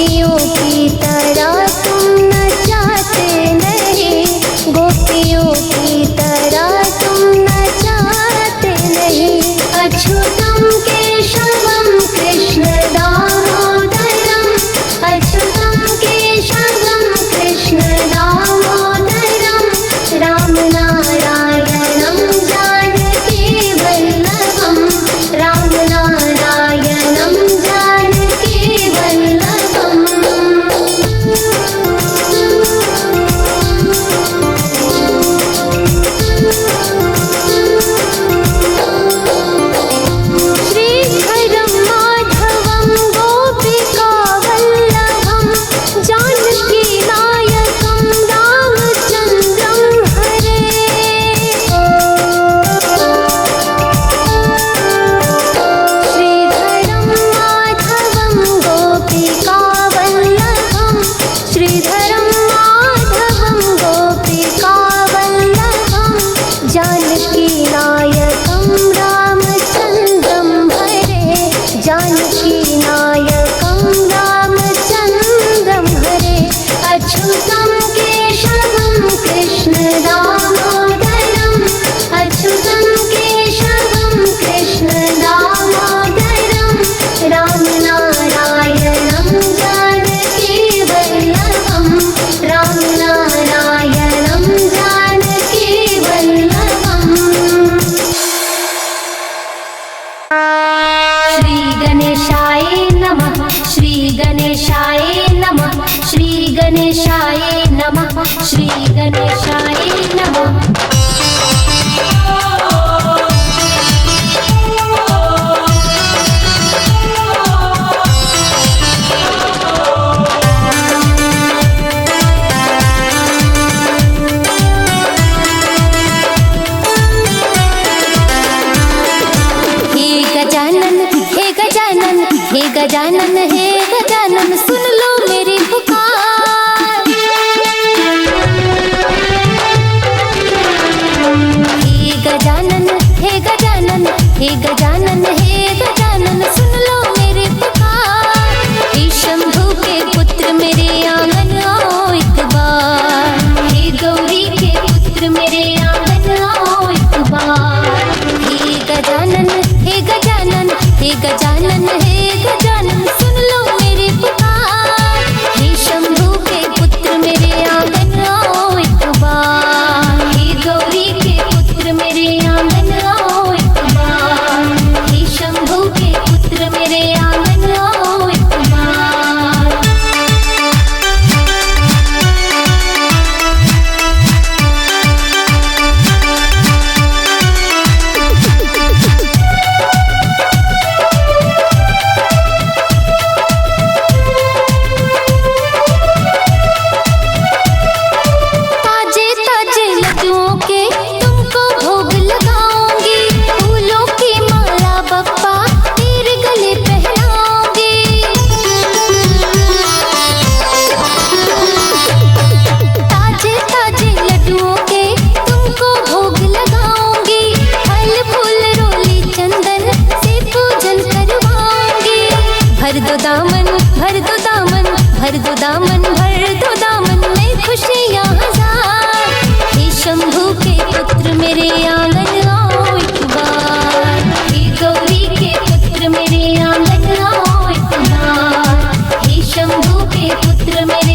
गोपियों की तरह तुम नचाते नहीं, गोपियों की तरह तुम नचाते नहीं। अच्युतम केशवम कृष्ण दामोदरम, अच्युतम केशवम कृष्ण दामोदरम, राम नारायणम जानकी वल्लभम, राम नारायणम जानकी वल्लभम। श्रीधरम माधवम गोपिका वल्लभम, जानकी नायकम रामचंद्रम हरे। श्रीधरम माधवम गोपिका वल्लभम, श्रीधरम माधवम गोपिका वल्लभम, जानकी नायकम रामचंद्रम हरे, जानकी नायकम रामचंद्रम हरे। अच्युतम केशवम कृष्ण दामोदरम, अच्युतम केशवम कृष्ण दामोदरम, राम नारायणम जानकी वल्लभम, राम नारायणम जानकी वल्लभम। श्री गणेशाय नमः, श्री गणेशाय नमः, श्री गणेशाय नमः, श्री गणेशाय नमः। हे गजानन हे गजानन हे गजानन हे गजानन, सुन लो मेरी पुकार। हे गजानन हे गजानन हे गजानन हे गजानन, सुन लो मेरी पुकार। हे शंभू के पुत्र मेरे आंगन आओ एक बार, हे गौरी के पुत्र मेरे आंगन आओ एक बार। हे गजानन हे गजानन हे गजानन हे गजानन, सुन लो मेरी पुकार। हे शंभू के पुत्र मेरे आंगन आओ एक बार, हे गौरी के पुत्र मेरे आंगन आओ एक बार, हे शंभू के पुत्र मेरे आंगन आओ एक बार। ताजे ताजे लड्डुओं के तुमको भोग लगाऊंगी, फूलों की माला बप्पा तेरे गले पहनाऊंगी। ताजे ताजे लड्डुओं के तुमको भोग लगाऊंगी, फल फूल रोली चंदन से पूजन करवाऊंगी। भर दो दामन भर दो दामन भर दो दामन भर दो दामन में खुशियाँ हजार। हे शंभू के पुत्र मेरे आंगन आओ एक बार, हे गौरी के पुत्र मेरे आंगन आओ एक बार, हे शंभू के पुत्र मेरे